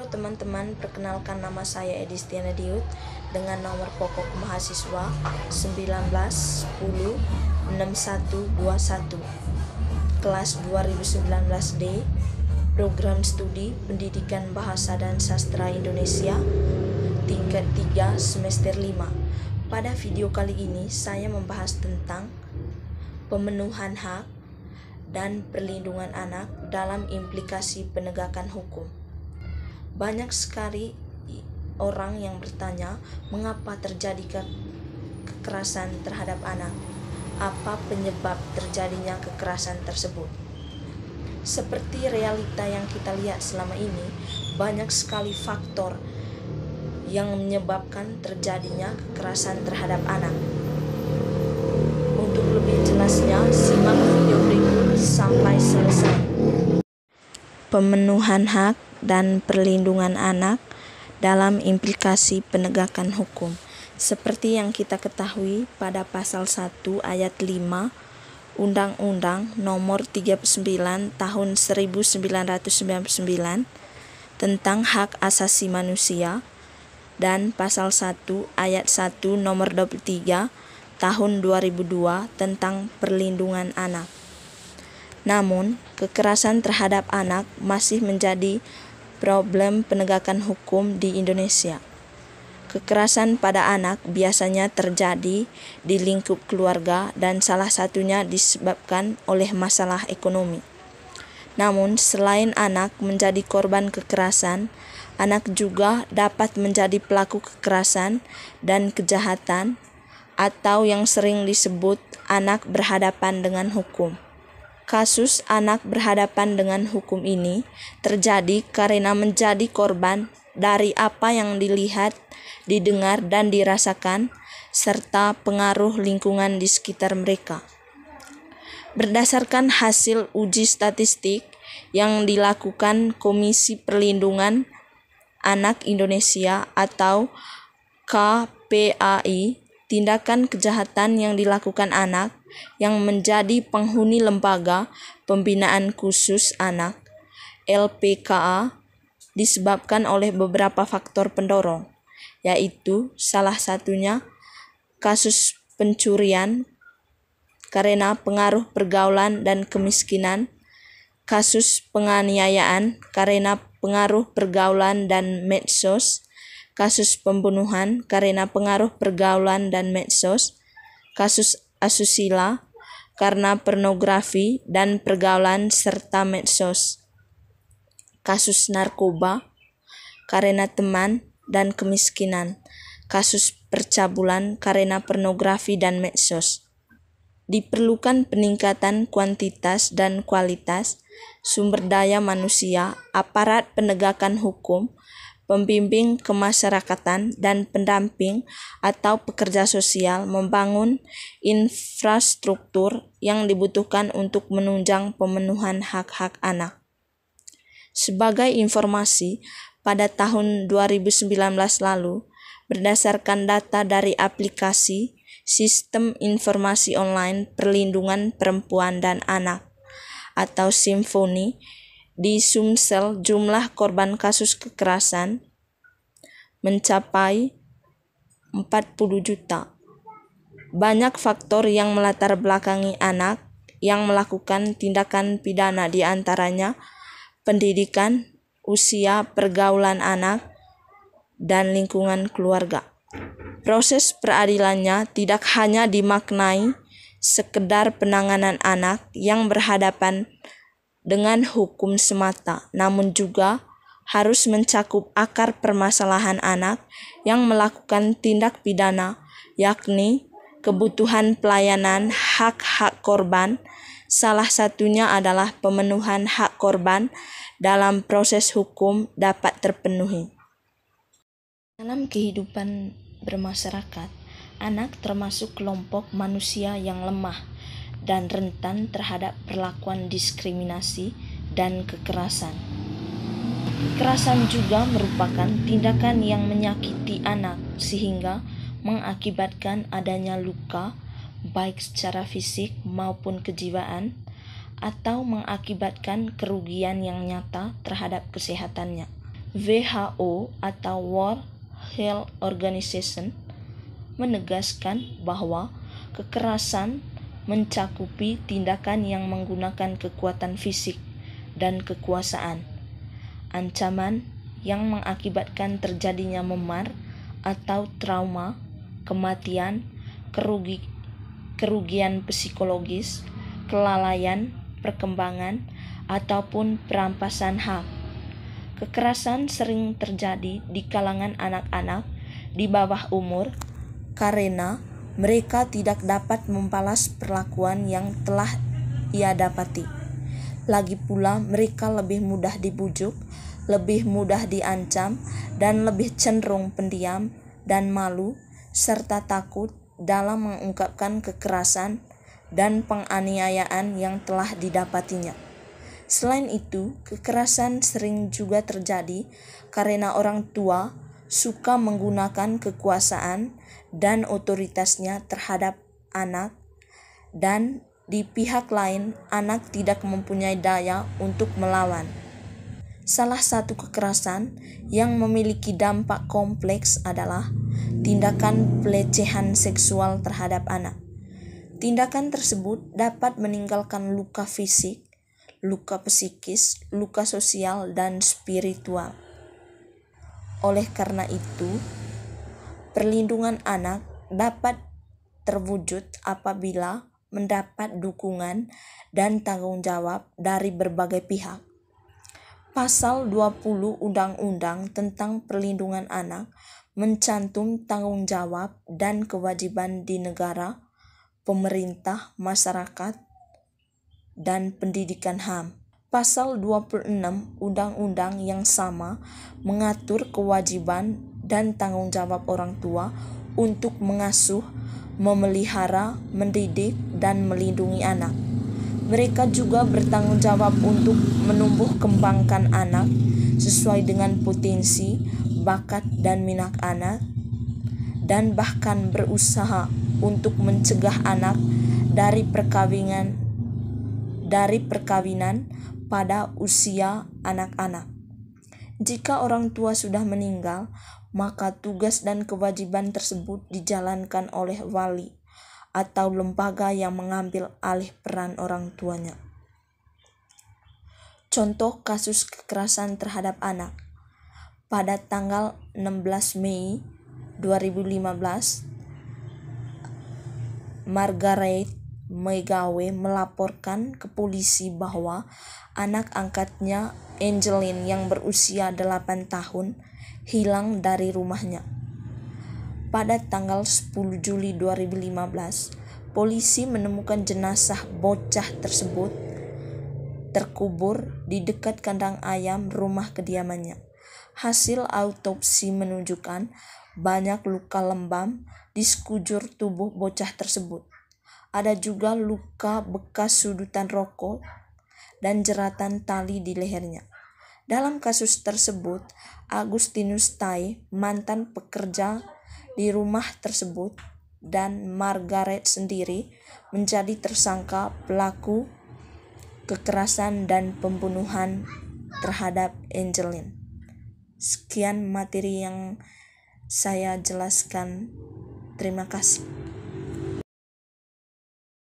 Halo teman-teman, perkenalkan nama saya Edistiana Diut dengan nomor pokok mahasiswa 19106121 kelas 2019D, program studi Pendidikan Bahasa dan Sastra Indonesia tingkat 3 semester 5. Pada video kali ini saya membahas tentang pemenuhan hak dan perlindungan anak dalam implikasi penegakan hukum. Banyak sekali orang yang bertanya mengapa terjadi kekerasan terhadap anak. Apa penyebab terjadinya kekerasan tersebut? Seperti realita yang kita lihat selama ini, banyak sekali faktor yang menyebabkan terjadinya kekerasan terhadap anak. Untuk lebih jelasnya, simak video berikut sampai selesai. Pemenuhan hak dan perlindungan anak dalam implikasi penegakan hukum. Seperti yang kita ketahui pada pasal 1 ayat 5 Undang-Undang Nomor 39 Tahun 1999 tentang Hak Asasi Manusia dan pasal 1 ayat 1 Nomor 23 Tahun 2002 tentang Perlindungan Anak. Namun, kekerasan terhadap anak masih menjadi problem penegakan hukum di Indonesia. Kekerasan pada anak biasanya terjadi di lingkup keluarga dan salah satunya disebabkan oleh masalah ekonomi. Namun, selain anak menjadi korban kekerasan, anak juga dapat menjadi pelaku kekerasan dan kejahatan atau yang sering disebut anak berhadapan dengan hukum. Kasus anak berhadapan dengan hukum ini terjadi karena menjadi korban dari apa yang dilihat, didengar, dan dirasakan, serta pengaruh lingkungan di sekitar mereka. Berdasarkan hasil uji statistik yang dilakukan Komisi Perlindungan Anak Indonesia atau KPAI, tindakan kejahatan yang dilakukan anak yang menjadi penghuni Lembaga Pembinaan Khusus Anak (LPKA) disebabkan oleh beberapa faktor pendorong, yaitu salah satunya kasus pencurian karena pengaruh pergaulan dan kemiskinan, kasus penganiayaan karena pengaruh pergaulan dan medsos, kasus pembunuhan karena pengaruh pergaulan dan medsos, kasus asusila karena pornografi dan pergaulan serta medsos, kasus narkoba karena teman dan kemiskinan, kasus percabulan karena pornografi dan medsos. Diperlukan peningkatan kuantitas dan kualitas sumber daya manusia, aparat penegakan hukum, pembimbing kemasyarakatan, dan pendamping atau pekerja sosial membangun infrastruktur yang dibutuhkan untuk menunjang pemenuhan hak-hak anak. Sebagai informasi, pada tahun 2019 lalu, berdasarkan data dari aplikasi Sistem Informasi Online Perlindungan Perempuan dan Anak atau Simfoni, di Sumsel jumlah korban kasus kekerasan mencapai 40 juta. Banyak faktor yang melatar belakangi anak yang melakukan tindakan pidana, di antaranya pendidikan, usia, pergaulan anak, dan lingkungan keluarga. Proses peradilannya tidak hanya dimaknai sekedar penanganan anak yang berhadapan dengan hukum semata, namun juga harus mencakup akar permasalahan anak yang melakukan tindak pidana, yakni kebutuhan pelayanan hak-hak korban. Salah satunya adalah pemenuhan hak korban dalam proses hukum dapat terpenuhi. Dalam kehidupan bermasyarakat, anak termasuk kelompok manusia yang lemah dan rentan terhadap perlakuan diskriminasi dan kekerasan. Kekerasan juga merupakan tindakan yang menyakiti anak sehingga mengakibatkan adanya luka baik secara fisik maupun kejiwaan atau mengakibatkan kerugian yang nyata terhadap kesehatannya. WHO atau World Health Organization menegaskan bahwa kekerasan mencakupi tindakan yang menggunakan kekuatan fisik dan kekuasaan, ancaman yang mengakibatkan terjadinya memar atau trauma, kematian, kerugian psikologis, kelalaian, perkembangan, ataupun perampasan hak. Kekerasan sering terjadi di kalangan anak-anak di bawah umur karena mereka tidak dapat membalas perlakuan yang telah ia dapati. Lagi pula mereka lebih mudah dibujuk, lebih mudah diancam, dan lebih cenderung pendiam dan malu, serta takut dalam mengungkapkan kekerasan dan penganiayaan yang telah didapatinya. Selain itu, kekerasan sering juga terjadi karena orang tua suka menggunakan kekuasaan dan otoritasnya terhadap anak, dan di pihak lain anak tidak mempunyai daya untuk melawan. Salah satu kekerasan yang memiliki dampak kompleks adalah tindakan pelecehan seksual terhadap anak. Tindakan tersebut dapat meninggalkan luka fisik, luka psikis, luka sosial, dan spiritual. Oleh karena itu, perlindungan anak dapat terwujud apabila mendapat dukungan dan tanggung jawab dari berbagai pihak. Pasal 20 Undang-Undang tentang Perlindungan Anak mencantum tanggung jawab dan kewajiban di negara, pemerintah, masyarakat, dan pendidikan HAM. Pasal 26 Undang-Undang yang sama mengatur kewajiban dan tanggung jawab orang tua untuk mengasuh, memelihara, mendidik, dan melindungi anak. Mereka juga bertanggung jawab untuk menumbuh kembangkan anak sesuai dengan potensi, bakat, dan minat anak, dan bahkan berusaha untuk mencegah anak dari perkawinan pada usia anak-anak. Jika orang tua sudah meninggal, maka tugas dan kewajiban tersebut dijalankan oleh wali atau lembaga yang mengambil alih peran orang tuanya. Contoh kasus kekerasan terhadap anak. Pada tanggal 16 Mei 2015, Margaret Megawe melaporkan ke polisi bahwa anak angkatnya Angeline yang berusia 8 tahun hilang dari rumahnya. Pada tanggal 10 Juli 2015, polisi menemukan jenazah bocah tersebut terkubur di dekat kandang ayam rumah kediamannya. Hasil autopsi menunjukkan banyak luka lebam di sekujur tubuh bocah tersebut. Ada juga luka bekas sudutan rokok dan jeratan tali di lehernya. Dalam kasus tersebut, Agustinus Tai, mantan pekerja di rumah tersebut, dan Margaret sendiri menjadi tersangka pelaku kekerasan dan pembunuhan terhadap Angeline. Sekian materi yang saya jelaskan. Terima kasih.